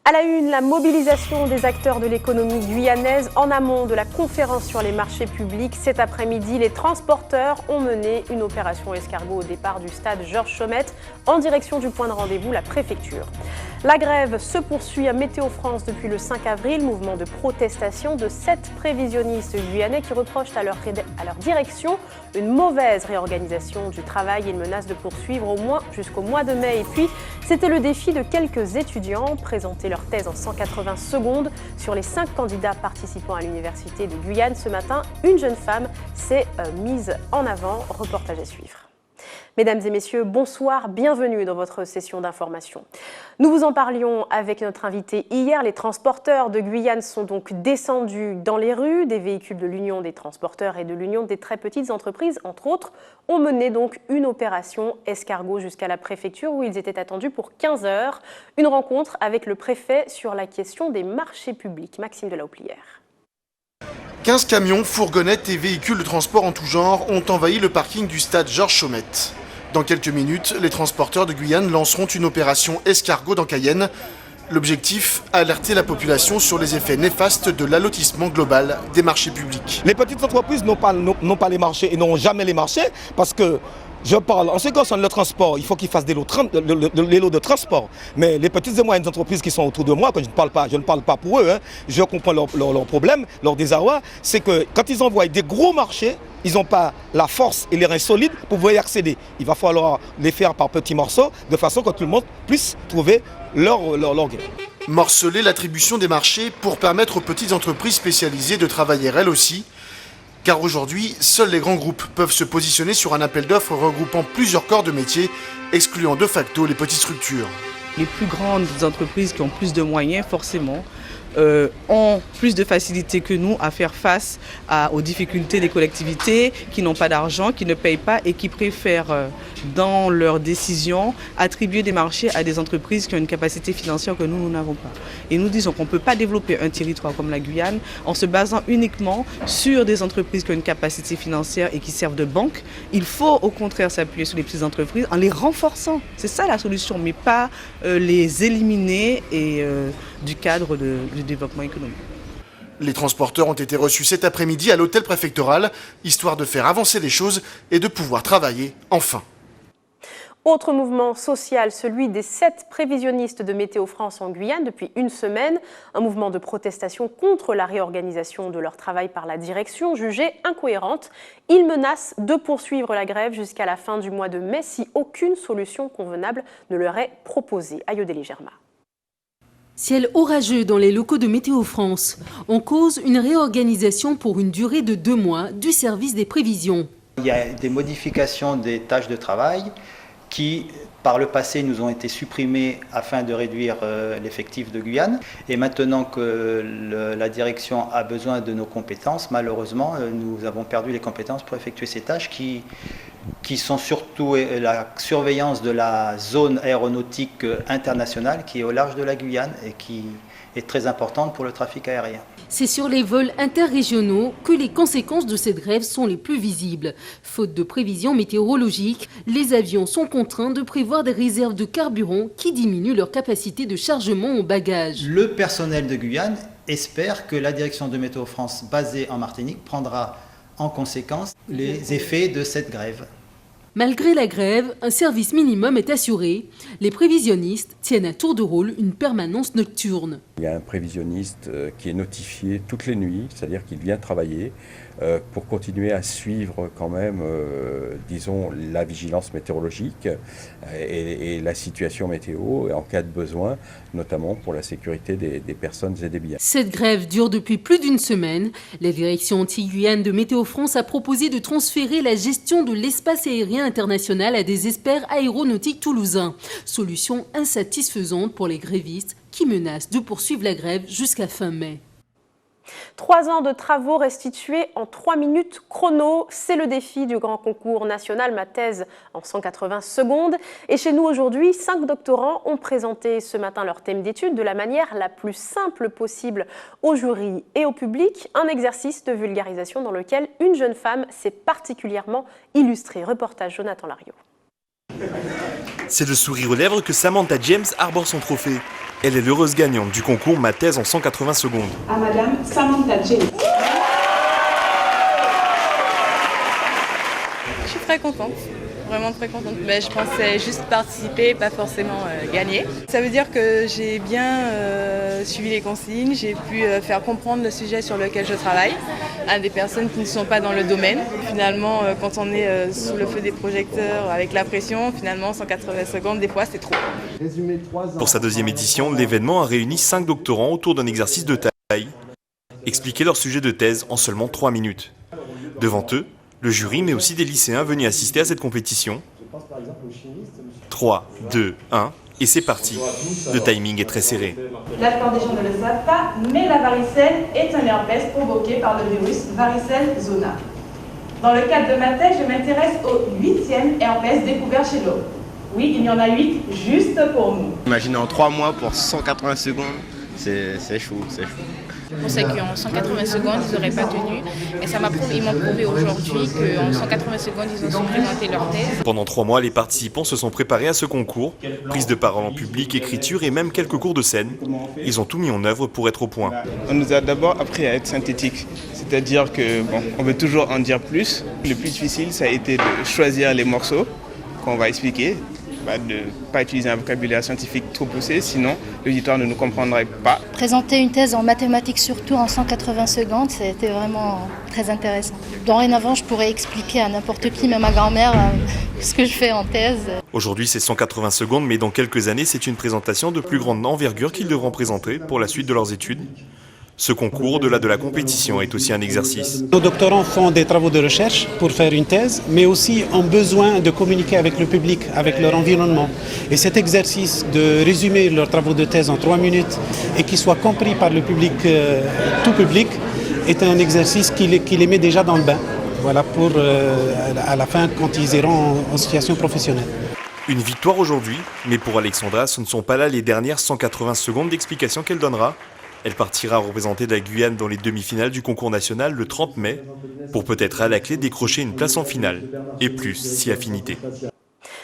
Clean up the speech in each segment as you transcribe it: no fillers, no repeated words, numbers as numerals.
À la une, la mobilisation des acteurs de l'économie guyanaise en amont de la conférence sur les marchés publics. Cet après-midi, les transporteurs ont mené une opération escargot au départ du stade Georges Chaumette en direction du point de rendez-vous, la préfecture. La grève se poursuit à Météo France depuis le 5 avril, mouvement de protestation de 7 prévisionnistes guyanais qui reprochent à leur direction une mauvaise réorganisation du travail. Ils menacent de poursuivre au moins jusqu'au mois de mai. Et puis, c'était le défi de quelques étudiants, présenter leur thèse en 180 secondes. Sur les 5 candidats participant à l'université de Guyane ce matin, une jeune femme s'est mise en avant. Reportage à suivre. Mesdames et messieurs, bonsoir, bienvenue dans votre session d'information. Nous vous en parlions avec notre invité hier. Les transporteurs de Guyane sont donc descendus dans les rues. Des véhicules de l'Union des transporteurs et de l'Union des très petites entreprises, entre autres, ont mené donc une opération escargot jusqu'à la préfecture où ils étaient attendus pour 15 heures. Une rencontre avec le préfet sur la question des marchés publics. Maxime de la Houplière. 15 camions, fourgonnettes et véhicules de transport en tout genre ont envahi le parking du stade Georges Chaumette. Dans quelques minutes, les transporteurs de Guyane lanceront une opération escargot dans Cayenne. L'objectif, alerter la population sur les effets néfastes de l'allotissement global des marchés publics. Les petites entreprises n'ont pas les marchés et n'auront jamais les marchés parce que je parle, en ce qui concerne le transport, il faut qu'ils fassent des lots de transport. Mais les petites et moyennes entreprises qui sont autour de moi, quand je ne parle pas pour eux, je comprends leurs problèmes, leur désarroi, c'est que quand ils envoient des gros marchés, ils n'ont pas la force et les reins solides pour pouvoir y accéder. Il va falloir les faire par petits morceaux, de façon que tout le monde puisse trouver leur gain. Morceler l'attribution des marchés pour permettre aux petites entreprises spécialisées de travailler elles aussi. Car aujourd'hui, seuls les grands groupes peuvent se positionner sur un appel d'offres regroupant plusieurs corps de métier, excluant de facto les petites structures. Les plus grandes entreprises qui ont plus de moyens, forcément, ont plus de facilité que nous à faire face aux difficultés des collectivités qui n'ont pas d'argent, qui ne payent pas et qui préfèrent, dans leurs décisions, attribuer des marchés à des entreprises qui ont une capacité financière que nous n'avons pas. Et nous disons qu'on ne peut pas développer un territoire comme la Guyane en se basant uniquement sur des entreprises qui ont une capacité financière et qui servent de banque. Il faut au contraire s'appuyer sur les petites entreprises en les renforçant. C'est ça la solution, mais pas les éliminer du cadre du développement économique. Les transporteurs ont été reçus cet après-midi à l'hôtel préfectoral, histoire de faire avancer les choses et de pouvoir travailler enfin. Autre mouvement social, celui des 7 prévisionnistes de Météo France en Guyane depuis une semaine. Un mouvement de protestation contre la réorganisation de leur travail par la direction, jugée incohérente. Ils menacent de poursuivre la grève jusqu'à la fin du mois de mai si aucune solution convenable ne leur est proposée. Ayodele Germa. Ciel orageux dans les locaux de Météo France. On cause une réorganisation pour une durée de 2 mois du service des prévisions. Il y a des modifications des tâches de travail qui, par le passé, nous ont été supprimées afin de réduire l'effectif de Guyane. Et maintenant que la direction a besoin de nos compétences, malheureusement, nous avons perdu les compétences pour effectuer ces tâches qui sont surtout la surveillance de la zone aéronautique internationale qui est au large de la Guyane et qui est très importante pour le trafic aérien. C'est sur les vols interrégionaux que les conséquences de cette grève sont les plus visibles. Faute de prévisions météorologiques, les avions sont contraints de prévoir des réserves de carburant qui diminuent leur capacité de chargement aux bagages. Le personnel de Guyane espère que la direction de Météo France basée en Martinique prendra en conséquence les effets de cette grève. Malgré la grève, un service minimum est assuré. Les prévisionnistes tiennent à tour de rôle une permanence nocturne. Il y a un prévisionniste qui est notifié toutes les nuits, c'est-à-dire qu'il vient travailler pour continuer à suivre quand même, disons, la vigilance météorologique et la situation météo, et en cas de besoin, notamment pour la sécurité des personnes et des biens. Cette grève dure depuis plus d'une semaine. La direction anti-Guyane de Météo France a proposé de transférer la gestion de l'espace aérien international à des experts aéronautiques toulousains. Solution insatisfaisante pour les grévistes qui menacent de poursuivre la grève jusqu'à fin mai. 3 ans de travaux restitués en 3 minutes chrono, c'est le défi du grand concours national Ma thèse en 180 secondes. Et chez nous aujourd'hui, 5 doctorants ont présenté ce matin leur thème d'étude de la manière la plus simple possible au jury et au public. Un exercice de vulgarisation dans lequel une jeune femme s'est particulièrement illustrée. Reportage Jonathan Lariot. C'est le sourire aux lèvres que Samantha James arbore son trophée. Elle est l'heureuse gagnante du concours Ma thèse en 180 secondes. À Madame Samantha James. Je suis très contente, vraiment très contente. Mais je pensais juste participer, pas forcément gagner. Ça veut dire que j'ai bien suivi les consignes, j'ai pu faire comprendre le sujet sur lequel je travaille à des personnes qui ne sont pas dans le domaine. Finalement, quand on est sous le feu des projecteurs avec la pression, finalement 180 secondes, des fois c'est trop. Pour sa deuxième édition, l'événement a réuni 5 doctorants autour d'un exercice de taille. Expliquer leur sujet de thèse en seulement 3 minutes. Devant eux, le jury, mais aussi des lycéens venus assister à cette compétition. 3, 2, 1, et c'est parti. Le timing est très serré. La plupart des gens ne le savent pas, mais la varicelle est un herpès provoqué par le virus varicelle zoster. Dans le cadre de ma thèse, je m'intéresse au 8e herpès découvert chez l'homme. Oui, il y en a 8 juste pour nous. Imaginez en 3 mois pour 180 secondes, c'est chaud, c'est chaud. On sait qu'en 180 secondes, ils n'auraient pas tenu. Et ils m'ont prouvé aujourd'hui qu'en 180 secondes, ils ont su présenter leur thèse. Pendant 3 mois, les participants se sont préparés à ce concours. Prise de parole en public, écriture et même quelques cours de scène. Ils ont tout mis en œuvre pour être au point. On nous a d'abord appris à être synthétique. C'est-à-dire on veut toujours en dire plus. Le plus difficile, ça a été de choisir les morceaux qu'on va expliquer. De ne pas utiliser un vocabulaire scientifique trop poussé, sinon l'auditoire ne nous comprendrait pas. Présenter une thèse en mathématiques, surtout en 180 secondes, c'était vraiment très intéressant. Dorénavant, je pourrais expliquer à n'importe qui, même à ma grand-mère, ce que je fais en thèse. Aujourd'hui, c'est 180 secondes, mais dans quelques années, c'est une présentation de plus grande envergure qu'ils devront présenter pour la suite de leurs études. Ce concours, au-delà de la compétition, est aussi un exercice. Nos doctorants font des travaux de recherche pour faire une thèse, mais aussi ont besoin de communiquer avec le public, avec leur environnement. Et cet exercice de résumer leurs travaux de thèse en 3 minutes et qui soit compris par le public, tout public, est un exercice qui les met déjà dans le bain. Voilà, pour à la fin, quand ils iront en situation professionnelle. Une victoire aujourd'hui, mais pour Alexandra, ce ne sont pas là les dernières 180 secondes d'explication qu'elle donnera. Elle partira représenter la Guyane dans les demi-finales du concours national le 30 mai, pour peut-être à la clé décrocher une place en finale, et plus si affinité.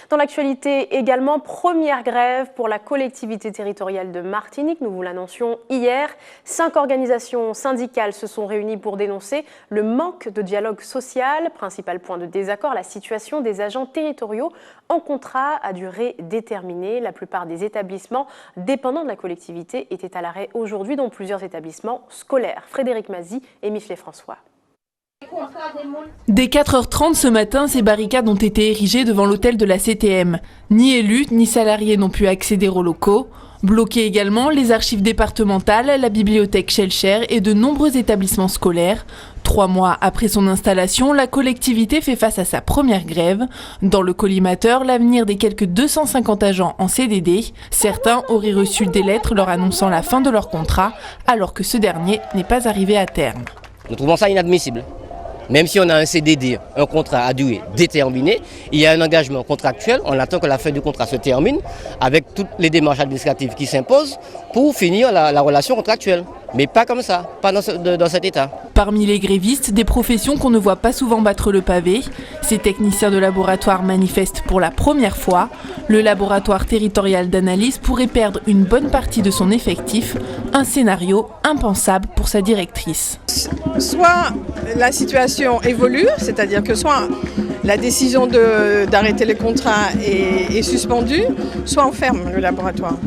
Dans l'actualité également, première grève pour la collectivité territoriale de Martinique. Nous vous l'annoncions hier. 5 organisations syndicales se sont réunies pour dénoncer le manque de dialogue social. Principal point de désaccord, la situation des agents territoriaux en contrat à durée déterminée. La plupart des établissements dépendants de la collectivité étaient à l'arrêt aujourd'hui, dont plusieurs établissements scolaires. Frédéric Mazy et Michelet François. Dès 4h30 ce matin, ces barricades ont été érigées devant l'hôtel de la CTM. Ni élus, ni salariés n'ont pu accéder aux locaux. Bloquées également les archives départementales, la bibliothèque Schellcher et de nombreux établissements scolaires. 3 mois après son installation, la collectivité fait face à sa première grève. Dans le collimateur, l'avenir des quelques 250 agents en CDD. Certains auraient reçu des lettres leur annonçant la fin de leur contrat, alors que ce dernier n'est pas arrivé à terme. Nous trouvons ça inadmissible. Même si on a un CDD, un contrat à durée déterminée, il y a un engagement contractuel, on attend que la fin du contrat se termine avec toutes les démarches administratives qui s'imposent pour finir la relation contractuelle. Mais pas comme ça, pas dans cet état. Parmi les grévistes, des professions qu'on ne voit pas souvent battre le pavé. Ces techniciens de laboratoire manifestent pour la première fois. Le laboratoire territorial d'analyse pourrait perdre une bonne partie de son effectif. Un scénario impensable pour sa directrice. Soit la situation évolue, c'est-à-dire que soit la décision d'arrêter les contrats est suspendue, soit on ferme le laboratoire.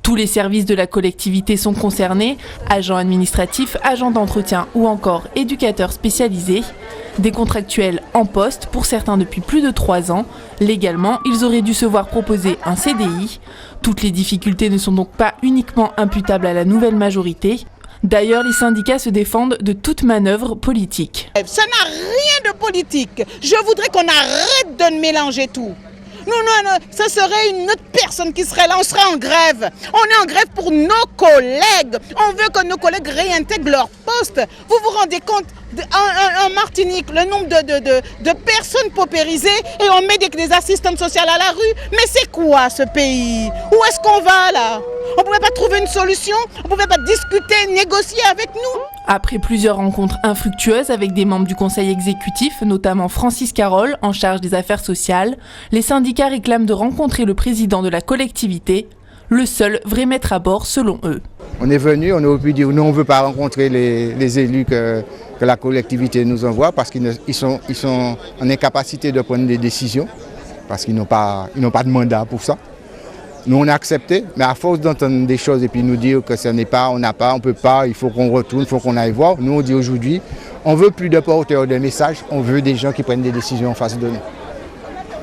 Tous les services de la collectivité sont concernés, agents administratifs, agents d'entretien ou encore éducateurs spécialisés. Des contractuels en poste, pour certains depuis plus de 3 ans. Légalement, ils auraient dû se voir proposer un CDI. Toutes les difficultés ne sont donc pas uniquement imputables à la nouvelle majorité. D'ailleurs, les syndicats se défendent de toute manœuvre politique. Ça n'a rien de politique. Je voudrais qu'on arrête de mélanger tout. Non, ce serait une autre personne qui serait là, on serait en grève. On est en grève pour nos collègues. On veut que nos collègues réintègrent leur poste. Vous vous rendez compte, en Martinique, le nombre de personnes paupérisées et on met des assistantes sociales à la rue. Mais c'est quoi ce pays? Où est-ce qu'on va là? On ne pouvait pas trouver une solution, on ne pouvait pas discuter, négocier avec nous. Après plusieurs rencontres infructueuses avec des membres du conseil exécutif, notamment Francis Carole, en charge des affaires sociales, les syndicats réclament de rencontrer le président de la collectivité, le seul vrai maître à bord selon eux. On est venu, on aurait pu dire non, on ne veut pas rencontrer les élus que la collectivité nous envoie parce qu'ils sont en incapacité de prendre des décisions, parce qu'ils n'ont pas de mandat pour ça. Nous, on a accepté, mais à force d'entendre des choses et puis nous dire que ce n'est pas, on n'a pas, on ne peut pas, il faut qu'on retourne, il faut qu'on aille voir. Nous, on dit aujourd'hui, on ne veut plus de porteurs de messages, on veut des gens qui prennent des décisions en face de nous.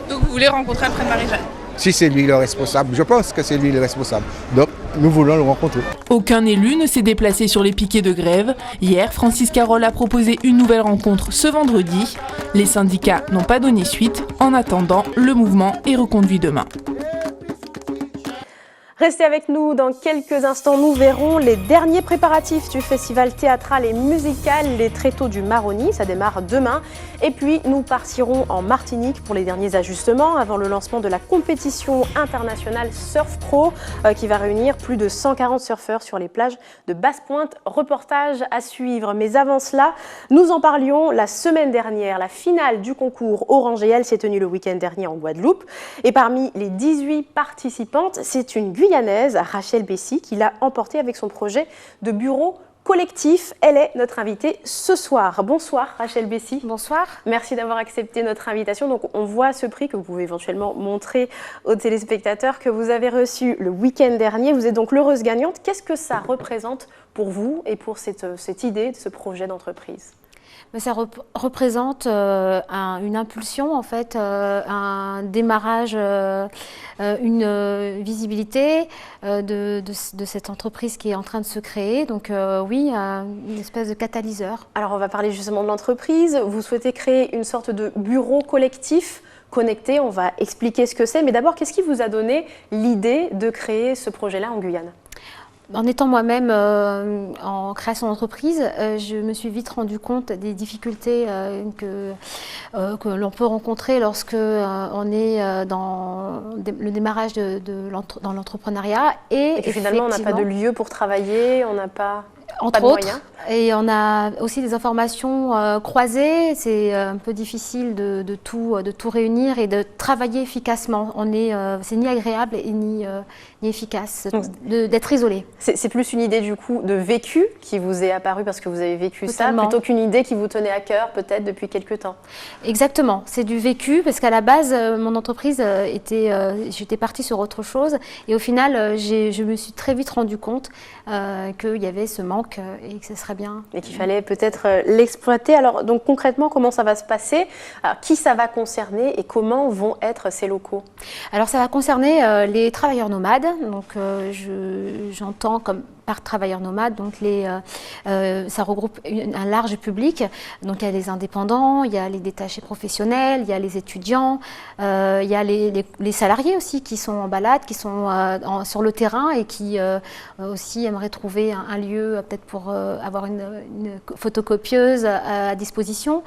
Donc vous voulez rencontrer Alfred Marie-Jeanne? Si c'est lui le responsable, je pense que c'est lui le responsable. Donc, nous voulons le rencontrer. Aucun élu ne s'est déplacé sur les piquets de grève. Hier, Francis Carole a proposé une nouvelle rencontre ce vendredi. Les syndicats n'ont pas donné suite. En attendant, le mouvement est reconduit demain. Restez avec nous, dans quelques instants, nous verrons les derniers préparatifs du festival théâtral et musical Les Tréteaux du Maroni. Ça démarre demain. Et puis, nous partirons en Martinique pour les derniers ajustements avant le lancement de la compétition internationale Surf Pro qui va réunir plus de 140 surfeurs sur les plages de Basse-Pointe. Reportage à suivre. Mais avant cela, nous en parlions la semaine dernière. La finale du concours Orange et Elle s'est tenue le week-end dernier en Guadeloupe. Et parmi les 18 participantes, c'est une Guyanaise, Rachel Bessy, qui l'a emportée avec son projet de bureau collectif. Elle est notre invitée ce soir. Bonsoir Rachel Bessy. Bonsoir. Merci d'avoir accepté notre invitation. Donc on voit ce prix que vous pouvez éventuellement montrer aux téléspectateurs que vous avez reçu le week-end dernier. Vous êtes donc l'heureuse gagnante. Qu'est-ce que ça représente pour vous et pour cette idée de ce projet d'entreprise ? Mais ça représente une impulsion, en fait, un démarrage, une visibilité de cette entreprise qui est en train de se créer. Donc oui, une espèce de catalyseur. Alors on va parler justement de l'entreprise. Vous souhaitez créer une sorte de bureau collectif connecté. On va expliquer ce que c'est. Mais d'abord, qu'est-ce qui vous a donné l'idée de créer ce projet-là en Guyane ? En étant moi-même en création d'entreprise, je me suis vite rendu compte des difficultés que l'on peut rencontrer lorsque on est dans le démarrage dans l'entrepreneuriat. Et que finalement, on n'a pas de lieu pour travailler, on n'a pas... Entre autres, et on a aussi des informations croisées. C'est un peu difficile de tout réunir et de travailler efficacement. C'est ni agréable et ni efficace d'être isolé. C'est plus une idée du coup de vécu qui vous est apparue parce que vous avez vécu Totalement. ça, plutôt qu'une idée qui vous tenait à cœur peut-être depuis quelques temps. Exactement, c'est du vécu parce qu'à la base, mon entreprise j'étais partie sur autre chose et au final, je me suis très vite rendu compte qu'il y avait ce manque et que ce serait bien. Et qu'il fallait peut-être l'exploiter. Alors donc concrètement, comment ça va se passer ? Alors, qui ça va concerner et comment vont être ces locaux ? Alors ça va concerner les travailleurs nomades. Donc j'entends comme par travailleurs nomades, donc ça regroupe un large public. Donc il y a les indépendants, il y a les détachés professionnels, il y a les étudiants, il y a les salariés aussi qui sont en balade, qui sont sur le terrain et qui aussi aimeraient trouver un lieu peut-être pour avoir une photocopieuse à disposition,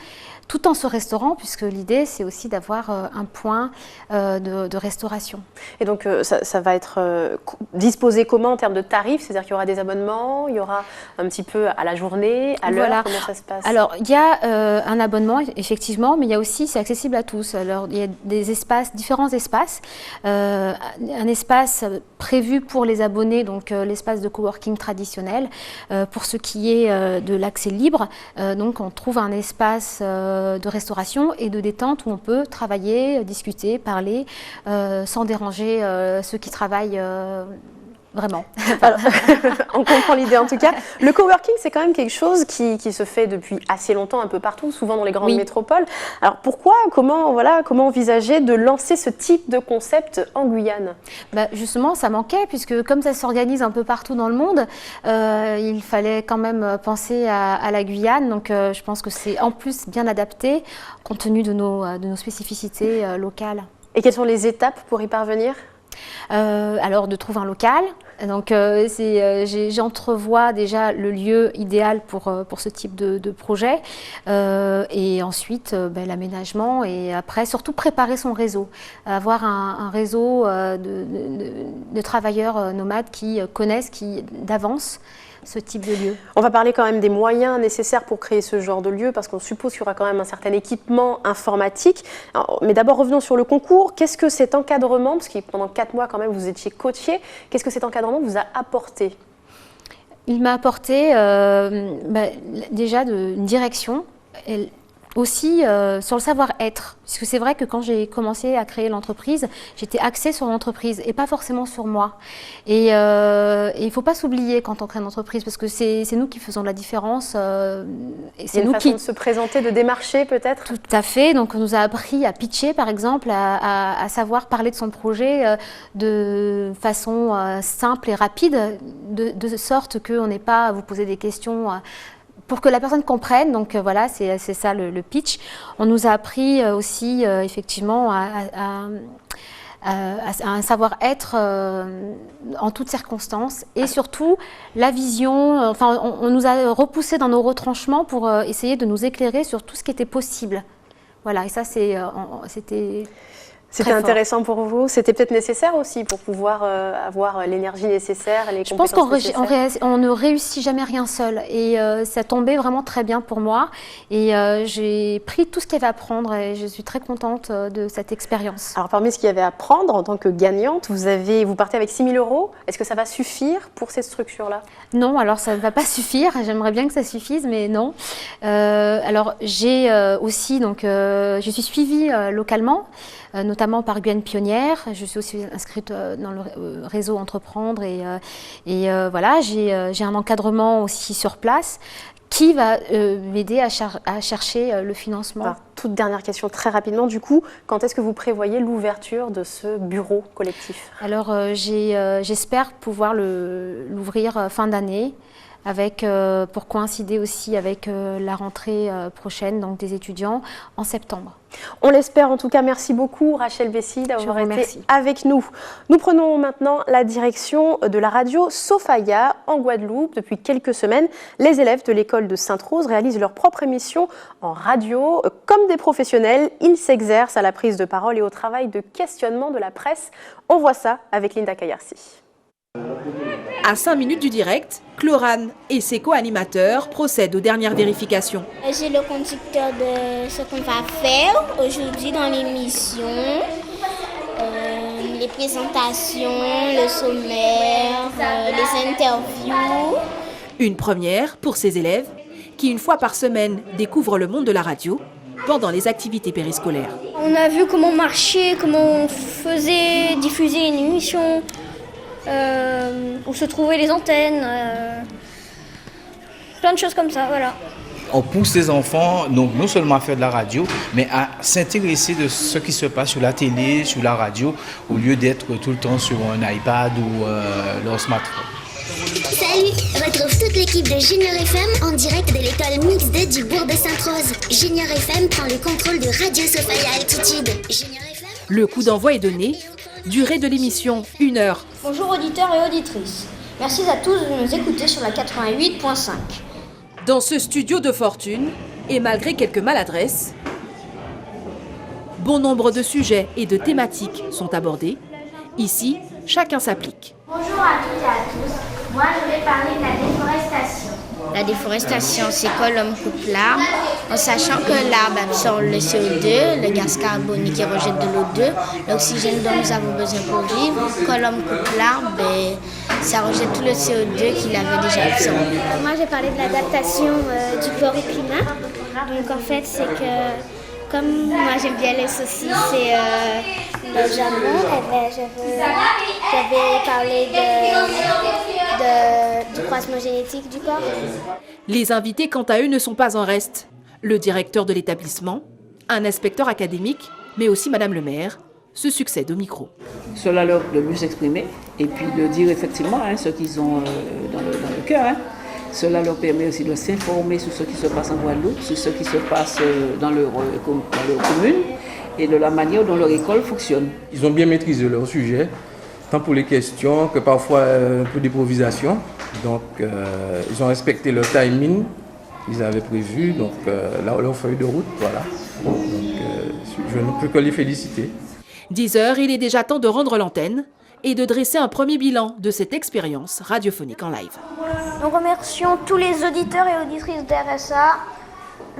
tout en se restaurant, puisque l'idée c'est aussi d'avoir un point de restauration. Et donc ça va être disposé comment en termes de tarifs ? C'est-à-dire qu'il y aura des abonnements, il y aura un petit peu à la journée, à l'heure, comment ça se passe ? Alors il y a un abonnement effectivement, mais il y a aussi, c'est accessible à tous. Alors il y a des espaces, différents espaces, un espace prévu pour les abonnés, donc l'espace de coworking traditionnel, pour ce qui est de l'accès libre. Donc on trouve un espace de restauration et de détente où on peut travailler, discuter, parler sans déranger ceux qui travaillent vraiment. Alors, on comprend l'idée en tout cas. Le coworking, c'est quand même quelque chose qui se fait depuis assez longtemps un peu partout, souvent dans les grandes métropoles. Alors pourquoi, comment envisager de lancer ce type de concept en Guyane ? Justement, ça manquait puisque comme ça s'organise un peu partout dans le monde, il fallait quand même penser à la Guyane. Donc je pense que c'est en plus bien adapté compte tenu de nos spécificités locales. Et quelles sont les étapes pour y parvenir ? Alors de trouver un local, Donc j'entrevois déjà le lieu idéal pour ce type de projet et ensuite l'aménagement et après surtout préparer son réseau, avoir un réseau de travailleurs nomades qui connaissent d'avance ce type de lieu. On va parler quand même des moyens nécessaires pour créer ce genre de lieu parce qu'on suppose qu'il y aura quand même un certain équipement informatique. Alors, mais d'abord revenons sur le concours. Qu'est-ce que cet encadrement, parce que pendant 4 mois quand même vous étiez coaché, qu'est-ce que cet encadrement vous a apporté? Il m'a apporté déjà une direction. Aussi sur le savoir-être, parce que c'est vrai que quand j'ai commencé à créer l'entreprise, j'étais axée sur l'entreprise et pas forcément sur moi. Et il ne faut pas s'oublier quand on crée une entreprise, parce que c'est nous qui faisons la différence. Et c'est nous qui de se présenter, de démarcher peut-être. Tout à fait. Donc on nous a appris à pitcher, par exemple, à savoir parler de son projet de façon simple et rapide, de sorte qu'on n'ait pas à vous poser des questions. Pour que la personne comprenne, donc voilà, c'est ça le pitch. On nous a appris aussi effectivement à un savoir-être en toutes circonstances et surtout la vision, enfin on nous a repoussé dans nos retranchements pour essayer de nous éclairer sur tout ce qui était possible. Voilà, et ça c'était... C'était intéressant pour vous. C'était peut-être nécessaire aussi pour pouvoir avoir l'énergie nécessaire, les compétences nécessaires. Je pense qu'on ne réussit jamais rien seul. Et ça tombait vraiment très bien pour moi. Et j'ai pris tout ce qu'il y avait à prendre et je suis très contente de cette expérience. Alors parmi ce qu'il y avait à prendre en tant que gagnante, vous partez avec 6 000 €. Est-ce que ça va suffire pour cette structure-là? Non, alors ça ne va pas suffire. J'aimerais bien que ça suffise, mais non. Alors j'ai aussi, je suis suivie localement, notamment par Guyane Pionnière. Je suis aussi inscrite dans le réseau Entreprendre et voilà, j'ai un encadrement aussi sur place qui va m'aider à chercher le financement. Alors, toute dernière question très rapidement, du coup, quand est-ce que vous prévoyez l'ouverture de ce bureau collectif? Alors j'espère pouvoir l'ouvrir fin d'année, pour coïncider aussi avec la rentrée prochaine donc des étudiants en septembre. On l'espère en tout cas. Merci beaucoup Rachel Bessy d'avoir été avec nous. Nous prenons maintenant la direction de la radio Sophia en Guadeloupe. Depuis quelques semaines, les élèves de l'école de Sainte-Rose réalisent leur propre émission en radio. Comme des professionnels, ils s'exercent à la prise de parole et au travail de questionnement de la presse. On voit ça avec Linda Kayarsi. À 5 minutes du direct, Chlorane et ses co-animateurs procèdent aux dernières vérifications. J'ai le conducteur de ce qu'on va faire aujourd'hui dans l'émission, les présentations, le sommaire, les interviews. Une première pour ces élèves qui, une fois par semaine, découvrent le monde de la radio pendant les activités périscolaires. On a vu comment marcher, comment on faisait diffuser une émission. Où se trouvaient les antennes, plein de choses comme ça, voilà. On pousse les enfants, donc non seulement à faire de la radio, mais à s'intéresser de ce qui se passe sur la télé, sur la radio, au lieu d'être tout le temps sur un iPad ou leur smartphone. Salut, retrouve toute l'équipe de Junior FM en direct de l'école mixte du bourg de Sainte-Rose. Junior FM prend le contrôle de Radio Sophia Altitude. Le coup d'envoi est donné. Durée de l'émission, 1 heure. Bonjour auditeurs et auditrices. Merci à tous de nous écouter sur la 88.5. Dans ce studio de fortune, et malgré quelques maladresses, bon nombre de sujets et de thématiques sont abordés. Ici, chacun s'applique. Bonjour à toutes et à tous. Moi, je vais parler de la déforestation. La déforestation, c'est quoi? L'homme coupe l'arbre, en sachant que l'arbre absorbe le CO2, le gaz carbonique qui rejette de l'O2, l'oxygène dont nous avons besoin pour vivre. Quand l'homme coupe l'arbre, ça rejette tout le CO2 qu'il avait déjà absorbé. Moi, j'ai parlé de l'adaptation du porc au climat. Donc, en fait, c'est que comme moi, j'aime bien les saucisses et le jambon, j'avais parlé du croisement génétique du porc. Les invités, quant à eux, ne sont pas en reste. Le directeur de l'établissement, un inspecteur académique, mais aussi Madame le maire, se succèdent au micro. Cela leur de mieux s'exprimer et puis de dire effectivement ce qu'ils ont dans le cœur. Cela leur permet aussi de s'informer sur ce qui se passe en Guadeloupe, sur ce qui se passe dans leur commune et de la manière dont leur école fonctionne. Ils ont bien maîtrisé leur sujet tant pour les questions que parfois un peu d'improvisation. Donc ils ont respecté le timing qu'ils avaient prévu, donc leur feuille de route, voilà. Donc je ne peux que les féliciter. 10 heures, il est déjà temps de rendre l'antenne et de dresser un premier bilan de cette expérience radiophonique en live. Nous remercions tous les auditeurs et auditrices d'RSA,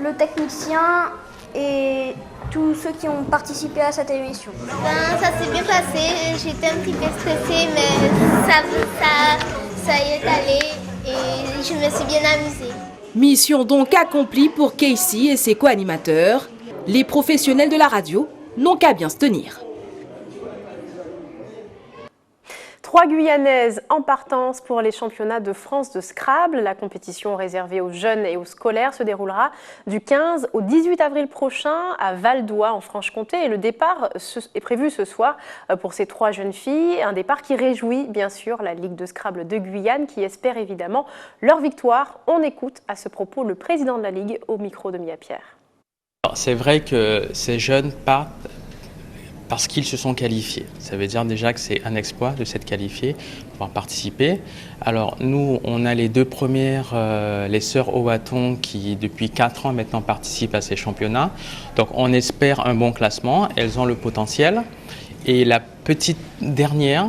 le technicien et tous ceux qui ont participé à cette émission. Ça s'est bien passé, j'étais un petit peu stressée, mais ça y est allé et je me suis bien amusée. Mission donc accomplie pour Casey et ses co-animateurs. Les professionnels de la radio n'ont qu'à bien se tenir. 3 Guyanaises en partance pour les championnats de France de Scrabble. La compétition réservée aux jeunes et aux scolaires se déroulera du 15 au 18 avril prochain à Val-d'Oie en Franche-Comté. Et le départ est prévu ce soir pour ces 3 jeunes filles. Un départ qui réjouit bien sûr la Ligue de Scrabble de Guyane qui espère évidemment leur victoire. On écoute à ce propos le président de la Ligue au micro de Mia Pierre. C'est vrai que ces jeunes partent parce qu'ils se sont qualifiés. Ça veut dire déjà que c'est un exploit de s'être qualifié, de pouvoir participer. Alors nous, on a les 2 premières, les sœurs Owaton qui depuis 4 ans maintenant participent à ces championnats. Donc on espère un bon classement, elles ont le potentiel. Et la petite dernière,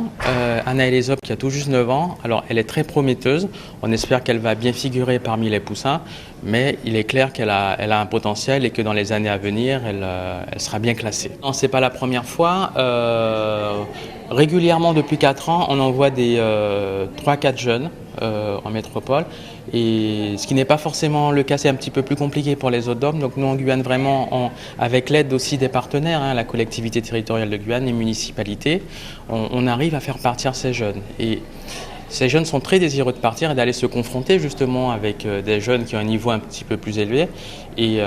Anna Elizop, qui a tout juste 9 ans, alors elle est très prometteuse. On espère qu'elle va bien figurer parmi les poussins, mais il est clair qu'elle a un potentiel et que dans les années à venir, elle sera bien classée. Non, c'est pas la première fois. Régulièrement, depuis 4 ans, on envoie des 3-4 jeunes en métropole. Et ce qui n'est pas forcément le cas, c'est un petit peu plus compliqué pour les autres DOM. Donc nous en Guyane, vraiment, avec l'aide aussi des partenaires, la collectivité territoriale de Guyane, les municipalités, on arrive à faire partir ces jeunes. Et ces jeunes sont très désireux de partir et d'aller se confronter justement avec des jeunes qui ont un niveau un petit peu plus élevé. Et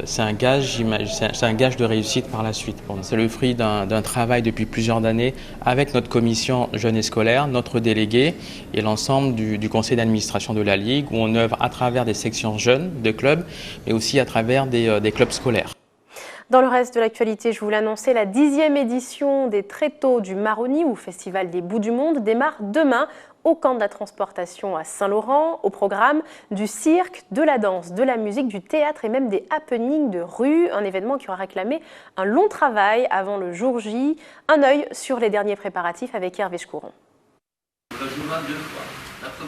c'est un gage de réussite par la suite. Bon, c'est le fruit d'un travail depuis plusieurs années avec notre commission jeunes et scolaires, notre délégué et l'ensemble du conseil d'administration de la Ligue où on œuvre à travers des sections jeunes de clubs, mais aussi à travers des clubs scolaires. Dans le reste de l'actualité, je vous l'annonçais, la 10e édition des Tréteaux du Maroni ou Festival des Bouts du Monde démarre demain au camp de la transportation à Saint-Laurent. Au programme du cirque, de la danse, de la musique, du théâtre et même des happenings de rue. Un événement qui aura réclamé un long travail avant le jour J. Un œil sur les derniers préparatifs avec Hervé Chkouron.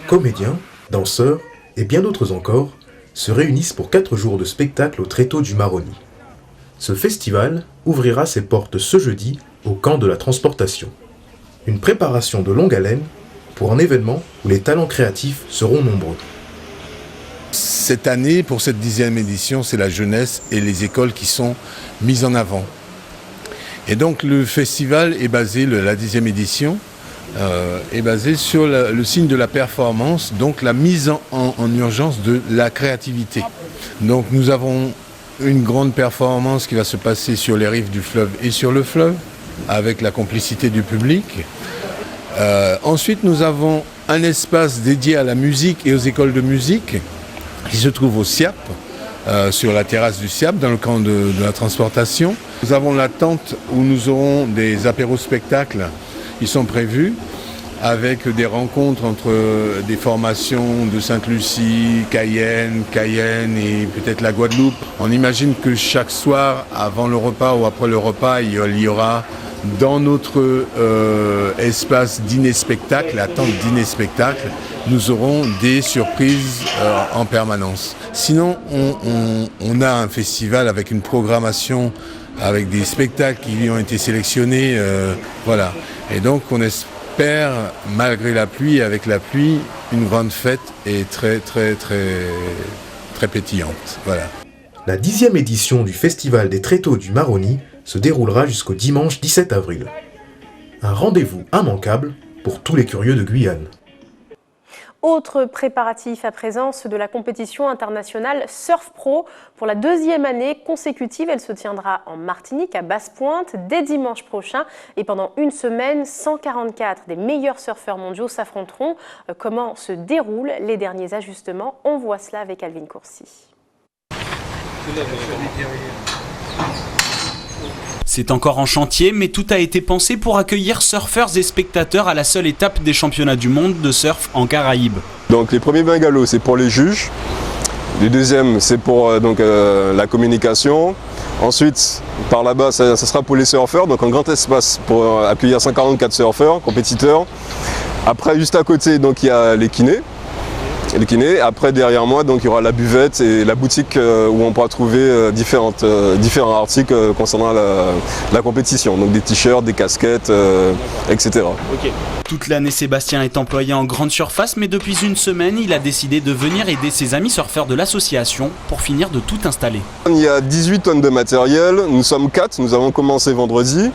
Comédiens, danseurs et bien d'autres encore se réunissent pour 4 jours de spectacle au Tréteaux du Maroni. Ce festival ouvrira ses portes ce jeudi au camp de la transportation. Une préparation de longue haleine pour un événement où les talents créatifs seront nombreux. Cette année, pour cette 10e édition, c'est la jeunesse et les écoles qui sont mises en avant. Et donc le festival est basé, la 10e édition, est basé sur le signe de la performance, donc la mise en urgence de la créativité. Donc nous avons une grande performance qui va se passer sur les rives du fleuve et sur le fleuve, avec la complicité du public. Ensuite, nous avons un espace dédié à la musique et aux écoles de musique qui se trouve au SIAP, sur la terrasse du SIAP, dans le camp de la transportation. Nous avons la tente où nous aurons des apéros-spectacles qui sont prévus, avec des rencontres entre des formations de Sainte-Lucie, Cayenne et peut-être la Guadeloupe. On imagine que chaque soir, avant le repas ou après le repas, il y aura dans notre espace dîner-spectacle, la tente dîner-spectacle, nous aurons des surprises en permanence. Sinon, on a un festival avec une programmation, avec des spectacles qui ont été sélectionnés, voilà. Et donc on espère, malgré la pluie, avec la pluie, une grande fête et très pétillante. Voilà. La 10e édition du Festival des Tréteaux du Maroni se déroulera jusqu'au dimanche 17 avril. Un rendez-vous immanquable pour tous les curieux de Guyane. Autre préparatif à présent, ceux de la compétition internationale Surf Pro. Pour la 2e année consécutive, elle se tiendra en Martinique, à Basse-Pointe, dès dimanche prochain. Et pendant une semaine, 144 des meilleurs surfeurs mondiaux s'affronteront. Comment se déroulent les derniers ajustements? On voit cela avec Alvin Courcy. C'est encore en chantier, mais tout a été pensé pour accueillir surfeurs et spectateurs à la seule étape des championnats du monde de surf en Caraïbes. Donc les premiers bungalows, c'est pour les juges. Le deuxième, c'est pour la communication. Ensuite, par là-bas, ça sera pour les surfeurs, donc un grand espace pour accueillir 144 surfeurs, compétiteurs. Après, juste à côté, donc il y a les kinés. Après, derrière moi, donc il y aura la buvette et la boutique où on pourra trouver différents articles concernant la compétition, donc des t-shirts, des casquettes, etc. Okay. Toute l'année, Sébastien est employé en grande surface, mais depuis une semaine, il a décidé de venir aider ses amis surfeurs de l'association pour finir de tout installer. Il y a 18 tonnes de matériel, nous sommes 4, nous avons commencé vendredi.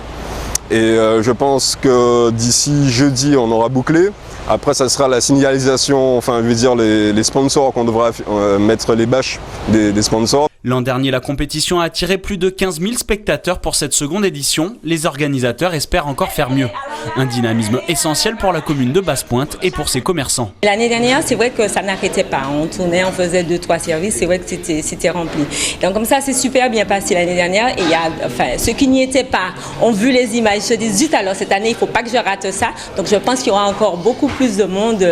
Et je pense que d'ici jeudi, on aura bouclé. Après, ça sera la signalisation, enfin, je veux dire les sponsors qu'on devra mettre les bâches des sponsors. L'an dernier, la compétition a attiré plus de 15 000 spectateurs pour cette seconde édition. Les organisateurs espèrent encore faire mieux. Un dynamisme essentiel pour la commune de Basse-Pointe et pour ses commerçants. L'année dernière, c'est vrai que ça n'arrêtait pas. On tournait, on faisait 2-3 services, c'est vrai que c'était rempli. Donc comme ça, c'est super bien passé l'année dernière. Et ceux qui n'y étaient pas ont vu les images, se disent zut, alors cette année, il ne faut pas que je rate ça. Donc je pense qu'il y aura encore beaucoup plus de monde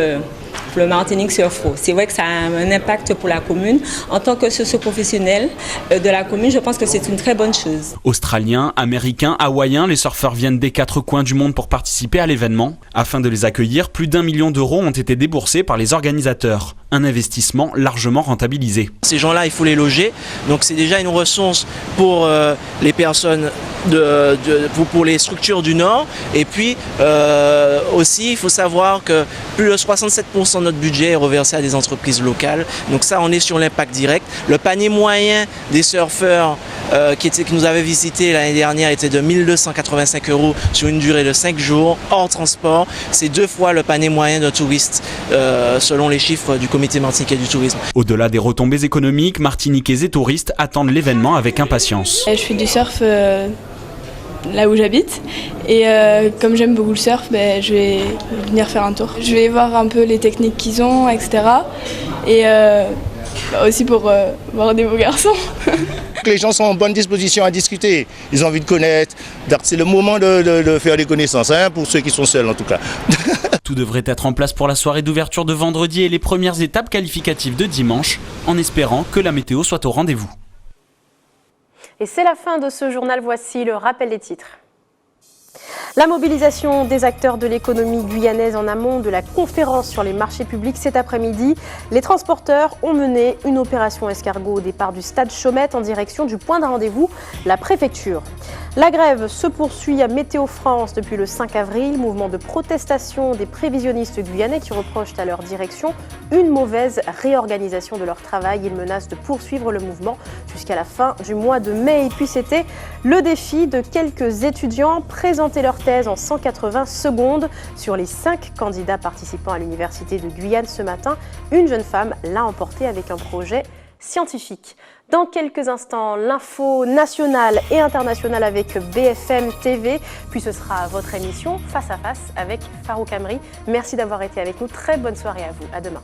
pour le Martinique Surf. C'est vrai que ça a un impact pour la commune. En tant que socio-professionnel de la commune, je pense que c'est une très bonne chose. Australiens, Américains, Hawaïens, les surfeurs viennent des 4 coins du monde pour participer à l'événement. Afin de les accueillir, plus d'1 million d'euros ont été déboursés par les organisateurs. Un investissement largement rentabilisé. Ces gens-là, il faut les loger. Donc c'est déjà une ressource pour les personnes, pour les structures du Nord. Et puis aussi, il faut savoir que plus de 67% de notre budget est reversé à des entreprises locales. Donc ça, on est sur l'impact direct. Le panier moyen des surfeurs qui nous avaient visités l'année dernière était de 1 285 € sur une durée de 5 jours, hors transport. C'est 2 fois le panier moyen d'un touriste, selon les chiffres du comité martiniquais du tourisme. Au-delà des retombées économiques, martiniquais et touristes attendent l'événement avec impatience. Je fais du surf là où j'habite et comme j'aime beaucoup le surf, je vais venir faire un tour. Je vais voir un peu les techniques qu'ils ont, etc. Et aussi pour voir des beaux garçons. Les gens sont en bonne disposition à discuter, ils ont envie de connaître, c'est le moment de faire des connaissances, pour ceux qui sont seuls en tout cas. Tout devrait être en place pour la soirée d'ouverture de vendredi et les premières étapes qualificatives de dimanche, en espérant que la météo soit au rendez-vous. Et c'est la fin de ce journal, voici le rappel des titres. La mobilisation des acteurs de l'économie guyanaise en amont de la conférence sur les marchés publics cet après-midi. Les transporteurs ont mené une opération escargot au départ du stade Chaumette en direction du point de rendez-vous, la préfecture. La grève se poursuit à Météo France depuis le 5 avril, mouvement de protestation des prévisionnistes guyanais qui reprochent à leur direction une mauvaise réorganisation de leur travail. Ils menacent de poursuivre le mouvement jusqu'à la fin du mois de mai. Et puis c'était le défi de quelques étudiants, présenter leur thèse en 180 secondes. Sur les 5 candidats participant à l'université de Guyane ce matin, une jeune femme l'a emporté avec un projet scientifique. Dans quelques instants, l'info nationale et internationale avec BFM TV, puis ce sera votre émission Face à Face avec Farouk Amri. Merci d'avoir été avec nous, très bonne soirée à vous, à demain.